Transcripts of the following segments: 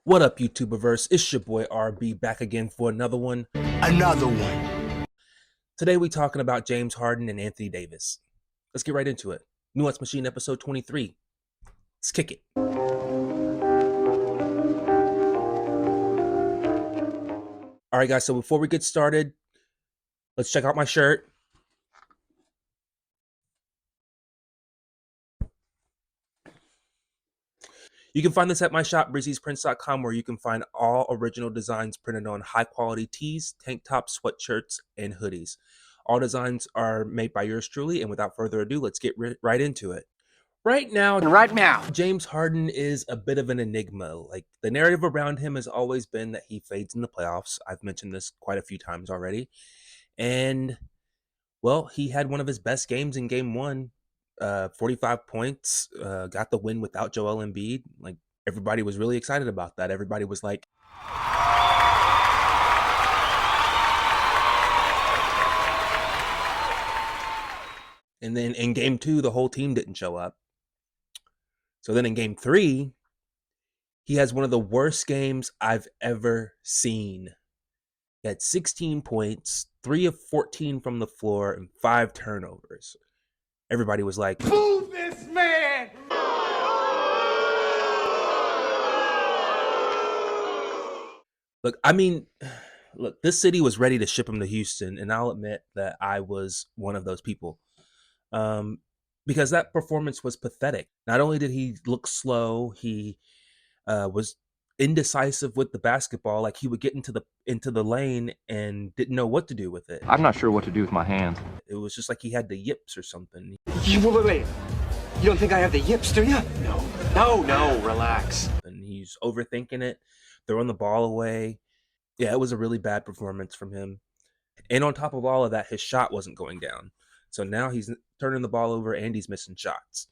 What up, YouTuberverse? It's your boy RB back again for another one. Today we talking about James Harden and Anthony Davis. Let's get right into it. Nuance Machine episode 23. Let's kick it. All right, guys, so before we get started, let's check out my shirt. You can find this at my shop, breezysprints.com, where you can find all original designs printed on high-quality tees, tank tops, sweatshirts, and hoodies. All designs are made by yours truly, and without further ado, let's get right into it. Right now, James Harden is a bit of an enigma. Like, the narrative around him has always been that he fades in the playoffs. I've mentioned this quite a few times already. And, well, he had one of his best games in game one. 45 points, got the win without Joel Embiid. Like, everybody was really excited about that. Everybody was like, and then in game two, the whole team didn't show up. So then in game three, he has one of the worst games I've ever seen. He had 16 points, 3 of 14 from the floor, and 5 turnovers. Everybody was like, "Move this man!" Look, this city was ready to ship him to Houston, and I'll admit that I was one of those people. Because that performance was pathetic. Not only did he look slow, he was indecisive with the basketball. Like, he would get into the lane and didn't know what to do with it. I'm not sure what to do with my hands. It was just like he had the yips or something. Wait. You don't think I have the yips, do you? No, relax. And he's overthinking it, throwing the ball away. Yeah, it was a really bad performance from him. And on top of all of that, his shot wasn't going down. So now he's turning the ball over and he's missing shots.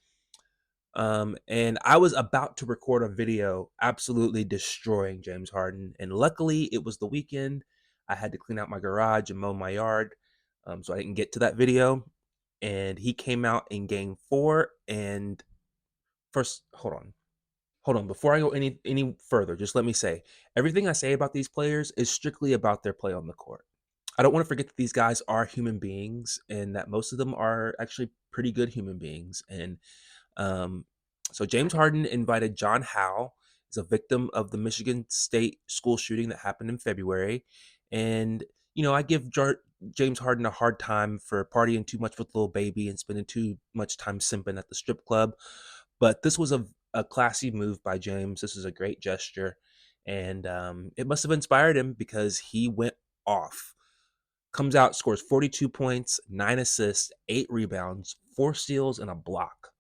And I was about to record a video absolutely destroying James Harden. And luckily, it was the weekend. I had to clean out my garage and mow my yard. So I didn't get to that video. And he came out in game 4. And first, hold on. Before I go any further, just let me say, everything I say about these players is strictly about their play on the court. I don't want to forget that these guys are human beings and that most of them are actually pretty good human beings. And so James Harden invited John Howe, is a victim of the Michigan State school shooting that happened in February. And, I give James Harden a hard time for partying too much with Lil Baby and spending too much time simping at the strip club. But this was a classy move by James. This is a great gesture. And it must have inspired him because he went off. Comes out, scores 42 points, 9 assists, 8 rebounds, 4 steals, and a block.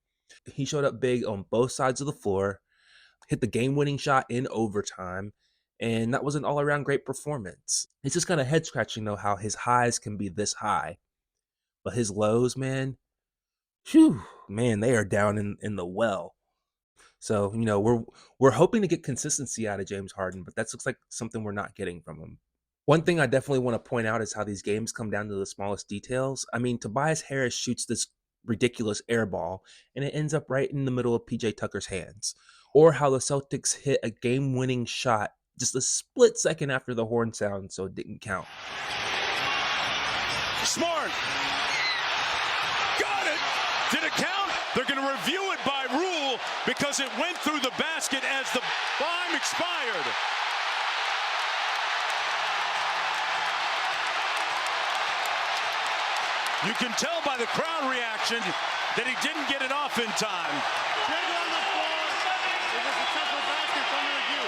He showed up big on both sides of the floor, hit the game-winning shot in overtime, and that was an all-around great performance. It's just kind of head-scratching, though, how his highs can be this high. But his lows, man, they are down in the well. So, we're hoping to get consistency out of James Harden, but that looks like something we're not getting from him. One thing I definitely want to point out is how these games come down to the smallest details. I mean, Tobias Harris shoots this ridiculous air ball, and it ends up right in the middle of PJ Tucker's hands. Or how the Celtics hit a game-winning shot just a split second after the horn sound, so it didn't count. Smart. Got it. Did it count? They're going to review it by rule because it went through the basket as the time expired. You can tell by the crowd reaction that he didn't get it off in time. Trigger on the floor. It was a central basket from review.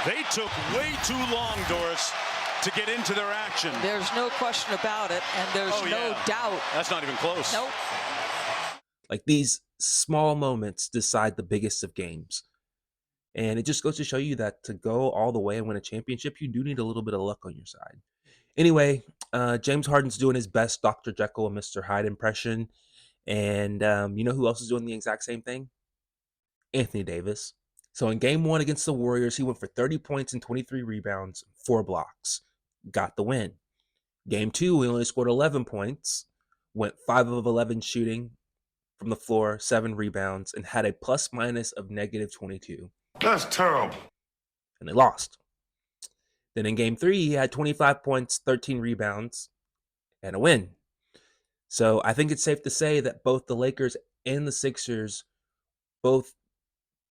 They took way too long, Doris, to get into their action. There's no question about it, and there's no doubt. That's not even close. Nope. Like, these small moments decide the biggest of games. And it just goes to show you that to go all the way and win a championship, you do need a little bit of luck on your side. Anyway, James Harden's doing his best Dr. Jekyll and Mr. Hyde impression. And you know who else is doing the exact same thing? Anthony Davis. So in game 1 against the Warriors, he went for 30 points and 23 rebounds, 4 blocks. Got the win. Game 2, he only scored 11 points, went 5 of 11 shooting, from the floor, 7 rebounds, and had a plus minus of -22. That's terrible. And they lost. Then in game 3, he had 25 points, 13 rebounds, and a win. So I think it's safe to say that both the Lakers and the Sixers both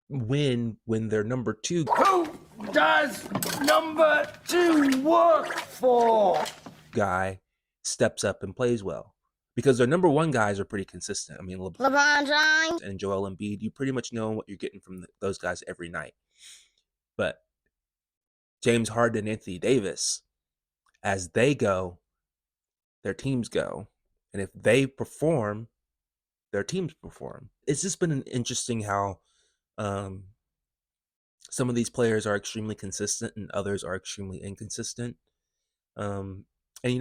win when their number 2 Who does number 2 work for? guy steps up and plays well. Because their number 1 guys are pretty consistent. I mean, LeBron James and Joel Embiid, you pretty much know what you're getting from those guys every night. But James Harden and Anthony Davis, as they go, their teams go. And if they perform, their teams perform. It's just been interesting how some of these players are extremely consistent and others are extremely inconsistent. And,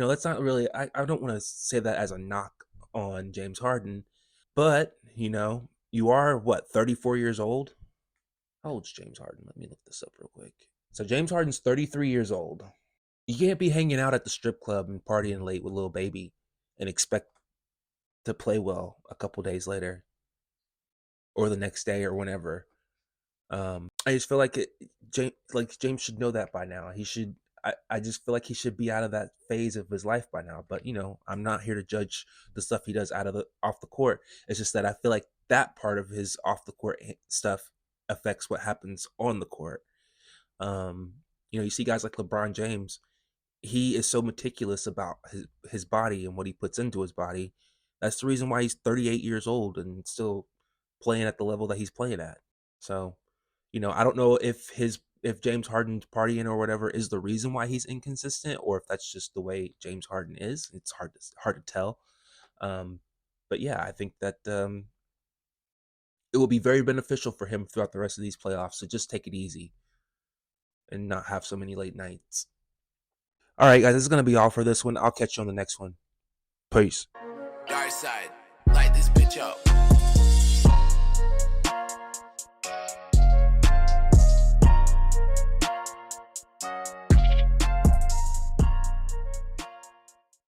that's not really, I don't want to say that as a knock on James Harden, but, you are, 34 years old? How old's James Harden? Let me look this up real quick. So James Harden's 33 years old. You can't be hanging out at the strip club and partying late with Lil Baby and expect to play well a couple days later or the next day or whenever. I just feel like James should know that by now. He should. I just feel like he should be out of that phase of his life by now. But I'm not here to judge the stuff he does off the court. It's just that I feel like that part of his off the court stuff affects what happens on the court. You see guys like LeBron James. He is so meticulous about his body and what he puts into his body. That's the reason why he's 38 years old and still playing at the level that he's playing at. So, I don't know if James Harden's partying or whatever is the reason why he's inconsistent, or if that's just the way James Harden is. It's hard to tell. But yeah, I think that it will be very beneficial for him throughout the rest of these playoffs to just take it easy and not have so many late nights. All right, guys, this is going to be all for this one. I'll catch you on the next one. Peace. Dark side, light this bitch up.